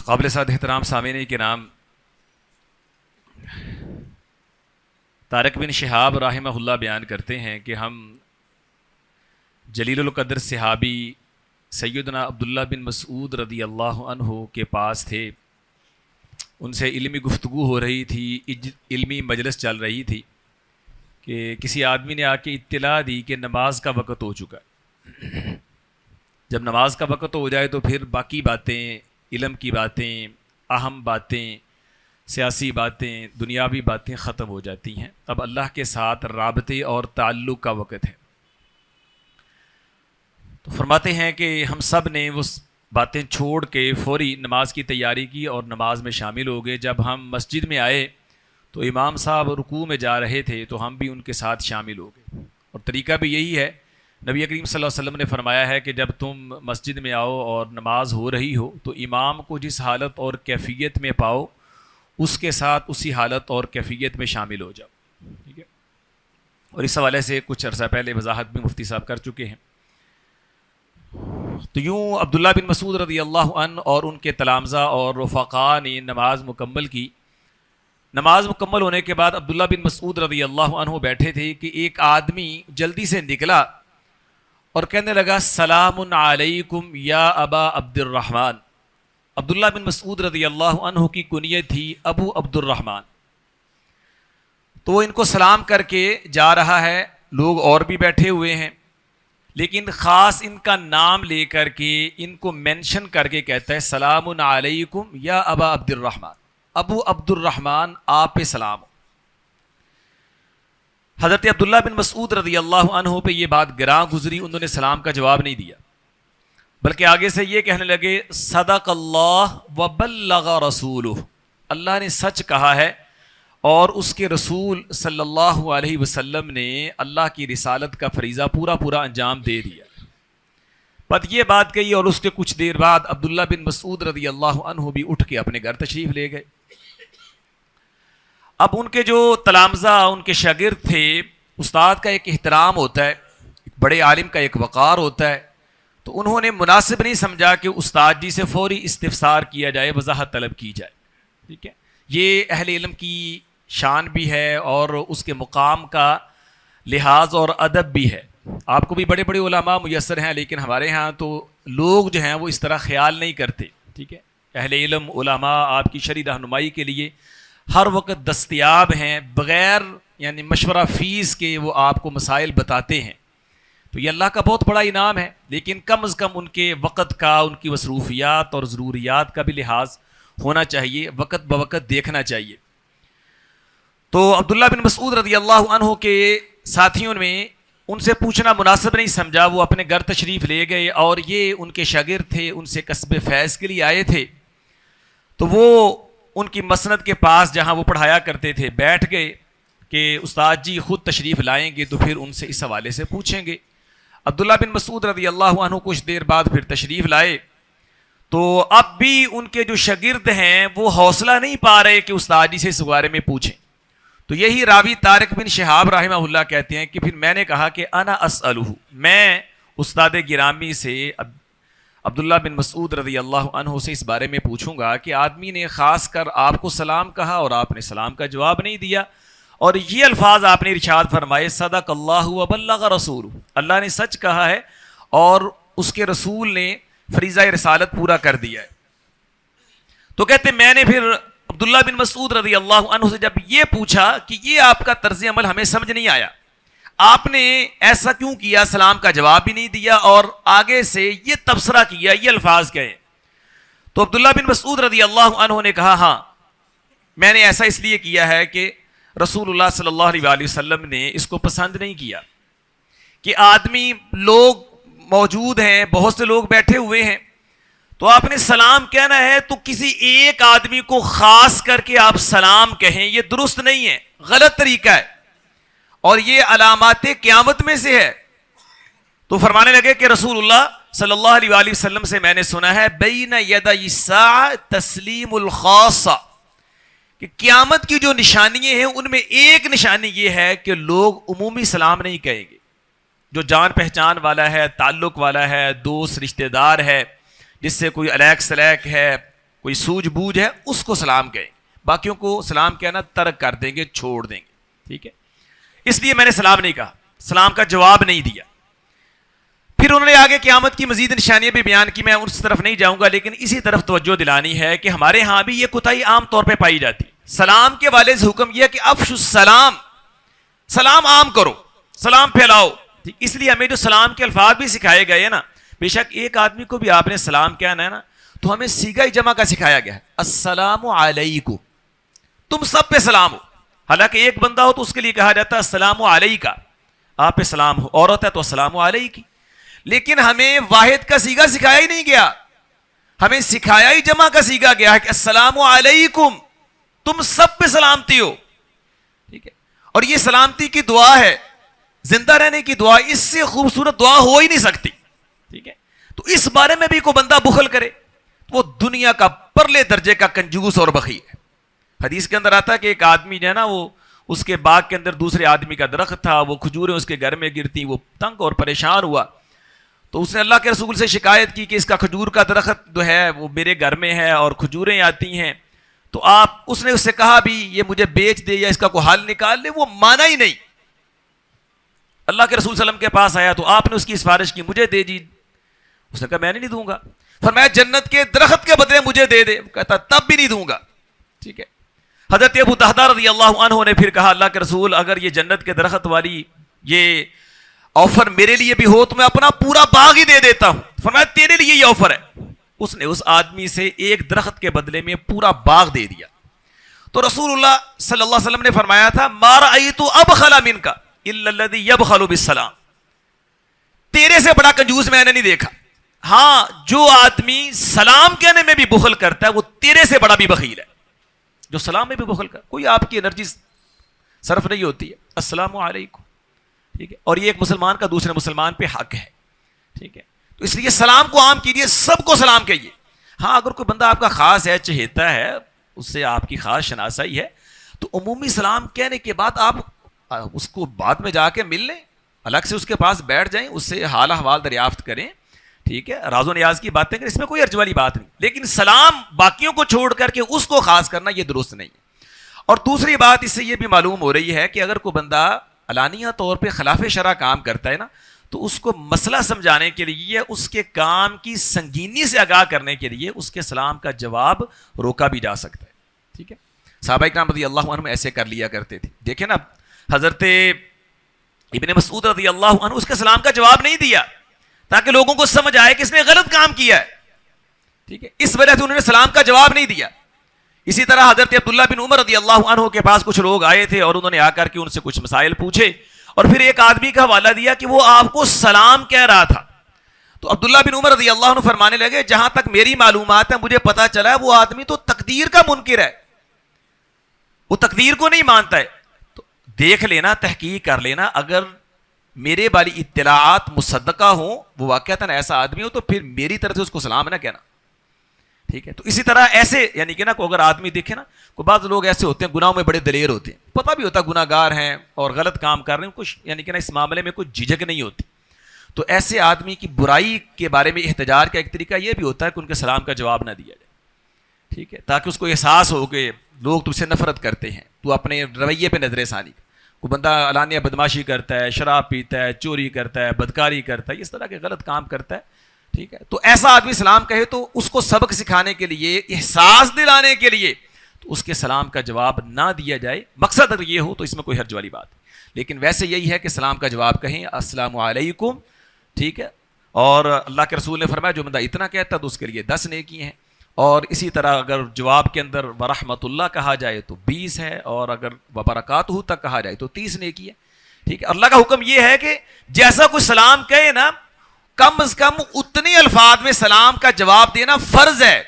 قابل صد احترام سامعین کرام، طارق بن شہاب رحمہ اللہ بیان کرتے ہیں کہ ہم جلیل القدر صحابی سیدنا عبداللہ بن مسعود رضی اللہ عنہ کے پاس تھے. ان سے علمی گفتگو ہو رہی تھی، علمی مجلس چل رہی تھی کہ کسی آدمی نے آ کے اطلاع دی کہ نماز کا وقت ہو چکا ہے. جب نماز کا وقت ہو جائے تو پھر باقی باتیں، علم کی باتیں، اہم باتیں، سیاسی باتیں، دنیاوی باتیں ختم ہو جاتی ہیں. اب اللہ کے ساتھ رابطے اور تعلق کا وقت ہے. تو فرماتے ہیں کہ ہم سب نے وہ باتیں چھوڑ کے فوری نماز کی تیاری کی اور نماز میں شامل ہو گئے. جب ہم مسجد میں آئے تو امام صاحب رکوع میں جا رہے تھے تو ہم بھی ان کے ساتھ شامل ہو گئے. اور طریقہ بھی یہی ہے، نبی کریم صلی اللہ علیہ وسلم نے فرمایا ہے کہ جب تم مسجد میں آؤ اور نماز ہو رہی ہو تو امام کو جس حالت اور کیفیت میں پاؤ اس کے ساتھ اسی حالت اور کیفیت میں شامل ہو جاؤ. ٹھیک ہے. اور اس حوالے سے کچھ عرصہ پہلے وضاحت بھی مفتی صاحب کر چکے ہیں. تو یوں عبداللہ بن مسعود رضی اللہ عنہ اور ان کے تلامذہ اور رفقاء نے نماز مکمل کی. نماز مکمل ہونے کے بعد عبداللہ بن مسعود رضی اللہ عنہ بیٹھے تھے کہ ایک آدمی جلدی سے نکلا اور کہنے لگا سلام علیکم یا ابا عبد الرحمن. عبداللہ بن مسعود رضی اللہ عنہ کی کنیت تھی ابو عبد الرحمن. تو وہ ان کو سلام کر کے جا رہا ہے، لوگ اور بھی بیٹھے ہوئے ہیں، لیکن خاص ان کا نام لے کر کے ان کو مینشن کر کے کہتا ہے سلام علیکم یا ابا عبد الرحمن، ابو عبد الرحمن آپ پہ سلام ہو. حضرت عبداللہ بن مسعود رضی اللہ عنہ پہ یہ بات گراں گزری، انہوں نے سلام کا جواب نہیں دیا، بلکہ آگے سے یہ کہنے لگے صدق اللہ وبلغ رسولہ، اللہ نے سچ کہا ہے اور اس کے رسول صلی اللہ علیہ وسلم نے اللہ کی رسالت کا فریضہ پورا انجام دے دیا. بس یہ بات کہی اور اس کے کچھ دیر بعد عبداللہ بن مسعود رضی اللہ عنہ بھی اٹھ کے اپنے گھر تشریف لے گئے. اب ان کے جو تلامذہ، ان کے شاگرد تھے، استاد کا ایک احترام ہوتا ہے، بڑے عالم کا ایک وقار ہوتا ہے، تو انہوں نے مناسب نہیں سمجھا کہ استاد جی سے فوری استفسار کیا جائے، وضاحت طلب کی جائے. ٹھیک ہے. یہ اہل علم کی شان بھی ہے اور اس کے مقام کا لحاظ اور ادب بھی ہے. آپ کو بھی بڑے بڑے علماء میسر ہیں، لیکن ہمارے ہاں تو لوگ جو ہیں وہ اس طرح خیال نہیں کرتے. ٹھیک ہے. اہل علم علماء آپ کی شرعی رہنمائی کے لیے ہر وقت دستیاب ہیں، بغیر یعنی مشورہ فیس کے وہ آپ کو مسائل بتاتے ہیں. تو یہ اللہ کا بہت بڑا انعام ہے، لیکن کم از کم ان کے وقت کا، ان کی مصروفیات اور ضروریات کا بھی لحاظ ہونا چاہیے، وقت بوقت دیکھنا چاہیے. تو عبداللہ بن مسعود رضی اللہ عنہ کے ساتھیوں نے ان سے پوچھنا مناسب نہیں سمجھا، وہ اپنے گھر تشریف لے گئے اور یہ ان کے شاگرد تھے، ان سے کسب فیض کے لیے آئے تھے. تو وہ ان کی مسند کے پاس جہاں وہ پڑھایا کرتے تھے بیٹھ گئے کہ استاد جی خود تشریف لائیں گے تو پھر ان سے اس حوالے سے پوچھیں گے. عبداللہ بن مسعود رضی اللہ عنہ کچھ دیر بعد پھر تشریف لائے. تو اب بھی ان کے جو شاگرد ہیں وہ حوصلہ نہیں پا رہے کہ استاد جی سے اس بارے میں پوچھیں. تو یہی راوی طارق بن شہاب رحمہ اللہ کہتے ہیں کہ پھر میں نے کہا کہ انا اسألہ، میں استاد گرامی سے عبداللہ بن مسعود رضی اللہ عنہ سے اس بارے میں پوچھوں گا کہ آدمی نے خاص کر آپ کو سلام کہا اور آپ نے سلام کا جواب نہیں دیا، اور یہ الفاظ آپ نے ارشاد فرمائے صدق اللہ وبلغ رسول، اللہ نے سچ کہا ہے اور اس کے رسول نے فریضہ رسالت پورا کر دیا ہے. تو کہتے میں نے پھر عبداللہ بن مسعود رضی اللہ عنہ سے جب یہ پوچھا کہ یہ آپ کا طرز عمل ہمیں سمجھ نہیں آیا، آپ نے ایسا کیوں کیا، سلام کا جواب بھی نہیں دیا اور آگے سے یہ تبصرہ کیا، یہ الفاظ کہے. تو عبداللہ بن مسعود رضی اللہ عنہ نے کہا ہاں میں نے ایسا اس لیے کیا ہے کہ رسول اللہ صلی اللہ علیہ وسلم نے اس کو پسند نہیں کیا کہ آدمی، لوگ موجود ہیں، بہت سے لوگ بیٹھے ہوئے ہیں، تو آپ نے سلام کہنا ہے تو کسی ایک آدمی کو خاص کر کے آپ سلام کہیں، یہ درست نہیں ہے، غلط طریقہ ہے اور یہ علامات قیامت میں سے ہے. تو فرمانے لگے کہ رسول اللہ صلی اللہ علیہ وسلم سے میں نے سنا ہے بین یدی الساعہ تسلیم الخاصہ، کہ قیامت کی جو نشانیاں ہیں ان میں ایک نشانی یہ ہے کہ لوگ عمومی سلام نہیں کہیں گے. جو جان پہچان والا ہے، تعلق والا ہے، دوست رشتہ دار ہے، جس سے کوئی علیق سلیق ہے، کوئی سوجھ بوجھ ہے اس کو سلام کہیں، باقیوں کو سلام کہنا ترک کر دیں گے، چھوڑ دیں گے. ٹھیک ہے، اس لیے میں نے سلام نہیں کہا، سلام کا جواب نہیں دیا. پھر انہوں نے آگے قیامت کی مزید نشانیاں بھی بیان کی، میں اس طرف نہیں جاؤں گا، لیکن اسی طرف توجہ دلانی ہے کہ ہمارے ہاں بھی یہ کوتاہی عام طور پہ پائی جاتی. سلام کے والے سے حکم یہ ہے کہ افشوا السلام، سلام عام کرو، سلام پھیلاؤ. اس لیے ہمیں جو سلام کے الفاظ بھی سکھائے گئے ہیں نا، بے شک ایک آدمی کو بھی آپ نے سلام کہنا ہے نا تو ہمیں صیغہ جمع کا سکھایا گیا ہے، السلام علیکم، تم سب پہ سلام ہو. حالانکہ ایک بندہ ہو تو اس کے لیے کہا جاتا ہے السلام علیکہ، آپ پہ سلام ہو. عورت ہے تو السلام علیکی. لیکن ہمیں واحد کا صیغہ سکھایا ہی نہیں گیا، ہمیں سکھایا ہی جمع کا صیغہ گیا ہے کہ السلام علیکم، تم سب پہ سلامتی ہو. ٹھیک ہے، اور یہ سلامتی کی دعا ہے، زندہ رہنے کی دعا، اس سے خوبصورت دعا ہو ہی نہیں سکتی. ٹھیک ہے، تو اس بارے میں بھی کوئی بندہ بخل کرے وہ دنیا کا پرلے درجے کا کنجوس اور بخیل ہے. حدیث کے اندر آتا ہے کہ ایک آدمی جو ہے نا، وہ اس کے باغ کے اندر دوسرے آدمی کا درخت تھا، وہ کھجوریں اس کے گھر میں گرتی، وہ تنگ اور پریشان ہوا. تو اس نے اللہ کے رسول سے شکایت کی کہ اس کا کھجور کا درخت جو ہے وہ میرے گھر میں ہے اور کھجوریں آتی ہیں، تو اس نے اس سے کہا بھی یہ مجھے بیچ دے یا اس کا کوئی حل نکال لے. وہ مانا ہی نہیں. اللہ کے رسول صلی اللہ علیہ وسلم کے پاس آیا تو آپ نے اس کی سفارش کی، مجھے دے جی. اس نے کہا میں نہیں دوں گا. فرمایا جنت کے درخت کے بدلے مجھے دے دے. کہتا تب بھی نہیں دوں گا. ٹھیک ہے، حضرت ابو طہدہ رضی اللہ عنہ نے پھر کہا اللہ کے رسول اگر یہ جنت کے درخت والی یہ آفر میرے لیے بھی ہو تو میں اپنا پورا باغ ہی دے دیتا ہوں. فرمایا تیرے لیے یہ آفر ہے. اس نے اس آدمی سے ایک درخت کے بدلے میں پورا باغ دے دیا. تو رسول اللہ صلی اللہ علیہ وسلم نے فرمایا تھا ما رأیت ابخل منک الا الذی یبخل بالسلام، تیرے سے بڑا کنجوس میں نے نہیں دیکھا. ہاں، جو آدمی سلام کہنے میں بھی بخل کرتا ہے وہ تیرے سے بڑا بھی بخیل ہے. جو سلام میں بھی بخل کرتا، کوئی آپ کی انرجی صرف نہیں ہوتی ہے. السلام علیکم. ٹھیک ہے، اور یہ ایک مسلمان کا دوسرے مسلمان پہ حق ہے. ٹھیک ہے، تو اس لیے سلام کو عام کیجیے، سب کو سلام کہیے. ہاں، اگر کوئی بندہ آپ کا خاص ہے، چہیتا ہے، اس سے آپ کی خاص شناسائی ہے، تو عمومی سلام کہنے کے بعد آپ اس کو بعد میں جا کے مل لیں، الگ سے اس کے پاس بیٹھ جائیں، اس سے حال احوال دریافت کریں. ٹھیک ہے، راز و نیاز کی باتیں کریں، اس میں کوئی حرج والی بات نہیں. لیکن سلام باقیوں کو چھوڑ کر کے اس کو خاص کرنا یہ درست نہیں ہے. اور دوسری بات اس سے یہ بھی معلوم ہو رہی ہے کہ اگر کوئی بندہ علانیہ طور پہ خلاف شرع کام کرتا ہے نا، تو اس کو مسئلہ سمجھانے کے لیے، اس کے کام کی سنگینی سے آگاہ کرنے کے لیے اس کے سلام کا جواب روکا بھی جا سکتا ہے. ٹھیک ہے، صحابہ اکرام رضی اللہ عنہ ایسے کر لیا کرتے تھے. دیکھیں نا، حضرت ابن مسعود رضی اللہ عنہ اس کے سلام کا جواب نہیں دیا تاکہ لوگوں کو سمجھ آئے کہ اس نے غلط کام کیا ہے. ٹھیک ہے، اس وجہ سے انہوں نے سلام کا جواب نہیں دیا. اسی طرح حضرت عبداللہ بن عمر رضی اللہ عنہ کے پاس کچھ لوگ آئے تھے اور انہوں نے آ کر کے ان سے کچھ مسائل پوچھے اور پھر ایک آدمی کا حوالہ دیا کہ وہ آپ کو سلام کہہ رہا تھا. تو عبداللہ بن عمر رضی اللہ عنہ فرمانے لگے جہاں تک میری معلومات ہے مجھے پتا چلا ہے وہ آدمی تو تقدیر کا منکر ہے، وہ تقدیر کو نہیں مانتا ہے. تو دیکھ لینا، تحقیق کر لینا، اگر میرے والی اطلاعات مصدقہ ہوں، وہ واقعتاً ایسا آدمی ہو، تو پھر میری طرف سے اس کو سلام نہ کہنا. ٹھیک ہے، تو اسی طرح ایسے یعنی کہ نا کو اگر آدمی دیکھے نا، کوئی بعض لوگ ایسے ہوتے ہیں گناہوں میں بڑے دلیر ہوتے ہیں، پتہ بھی ہوتا ہے گناہ گار ہیں اور غلط کام کر رہے ہیں، کچھ یعنی کہ نا اس معاملے میں کوئی جھجک نہیں ہوتی. تو ایسے آدمی کی برائی کے بارے میں احتجاج کا ایک طریقہ یہ بھی ہوتا ہے کہ ان کے سلام کا جواب نہ دیا جائے. ٹھیک ہے، تاکہ اس کو احساس ہو کہ لوگ تجھ سے نفرت کرتے ہیں، تو اپنے رویے پہ نظر ثانی. کوئی بندہ علانیہ بدماشی کرتا ہے، شراب پیتا ہے، چوری کرتا ہے، بدکاری کرتا ہے، اس طرح کے غلط کام کرتا ہے. ٹھیک ہے، تو ایسا آدمی سلام کہے تو اس کو سبق سکھانے کے لیے، احساس دلانے کے لیے، تو اس کے سلام کا جواب نہ دیا جائے. مقصد اگر یہ ہو تو اس میں کوئی حرج والی بات. لیکن ویسے یہی ہے کہ سلام کا جواب کہیں السلام علیکم. ٹھیک ہے، اور اللہ کے رسول نے فرمایا جو بندہ اتنا کہتا ہے تو اس کے لیے 10 نیکی ہیں. اور اسی طرح اگر جواب کے اندر ورحمۃ اللہ کہا جائے تو 20 ہے، اور اگر وبرکاتہ تک کہا جائے تو 30 نیکی ہے. ٹھیک ہے، اللہ کا حکم یہ ہے کہ جیسا کوئی سلام کہے نا، کم از کم اتنے الفاظ میں سلام کا جواب دینا فرض ہے.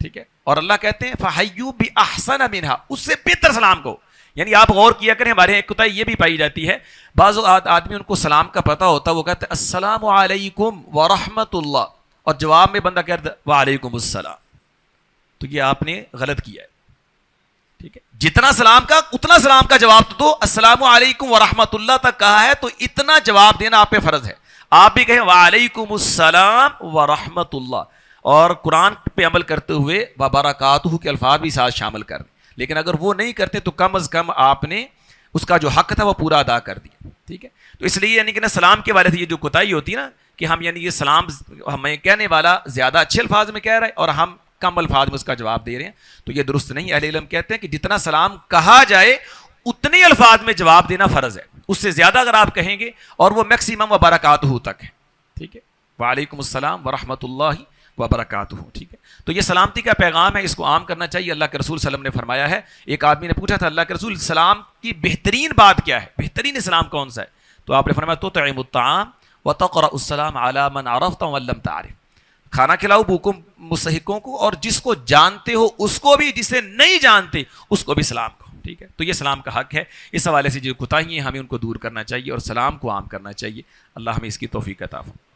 ٹھیک ہے، اور اللہ کہتے ہیں فَحَيُّوا بِأَحْسَنَ مِنْهَا، اس سے بہتر سلام کو. یعنی آپ غور کیا کریں، ہمارے ایک کوتاہی یہ بھی پائی جاتی ہے، بعض آدمی ان کو سلام کا پتہ ہوتا ہے، وہ کہتے ہیں السلام علیکم ورحمۃ اللہ، اور جواب میں بندہ کہتا ہے وعلیکم السلام. تو یہ آپ نے غلط کیا ہے. ٹھیک ہے، جتنا سلام کا اتنا سلام کا جواب تو دو. السلام علیکم ورحمۃ اللہ تک کہا ہے تو اتنا جواب دینا آپ پہ فرض ہے. آپ بھی کہیں وعلیکم السلام ورحمۃ اللہ. اور قرآن پہ عمل کرتے ہوئے وبرکاتہ کے الفاظ بھی ساتھ شامل کر دیں. لیکن اگر وہ نہیں کرتے تو کم از کم آپ نے اس کا جو حق تھا وہ پورا ادا کر دیا. ٹھیک ہے. تو اس لیے یعنی کہ نا سلام کے بارے سے یہ جو کوتاہی ہوتی ہے نا کہ ہم یعنی یہ سلام ہمیں کہنے والا زیادہ اچھے الفاظ میں کہہ رہا ہے اور ہم کم الفاظ میں اس کا جواب دے رہے ہیں, تو یہ درست نہیں. اہل علم کہتے ہیں کہ جتنا سلام کہا جائے اتنے الفاظ میں جواب دینا فرض ہے. اس سے زیادہ اگر آپ کہیں گے اور وہ میکسیمم وبرکاتہ تک ہے. ٹھیک ہے. وعلیکم السلام ورحمۃ اللہ وبرکاتہ. ٹھیک ہے. تو یہ سلامتی کا پیغام ہے, اس کو عام کرنا چاہیے. اللہ کے رسول صلی اللہ علیہ وسلم نے فرمایا ہے, ایک آدمی نے پوچھا تھا اللہ کے رسول سلام کی بہترین بات کیا ہے, بہترین اسلام کون سا ہے؟ تو آپ نے فرمایا تطعم الطعام وتقرأ السلام علی من عرفت ومن لم تعرف. کھانا کھلاؤ بھوکوں مستحقوں کو, اور جس کو جانتے ہو اس کو بھی, جسے نہیں جانتے اس کو بھی سلام کہو. ٹھیک ہے. تو یہ سلام کا حق ہے. اس حوالے سے جو کوتاہی ہیں ہمیں ان کو دور کرنا چاہیے اور سلام کو عام کرنا چاہیے. اللہ ہمیں اس کی توفیق عطا فرمائے.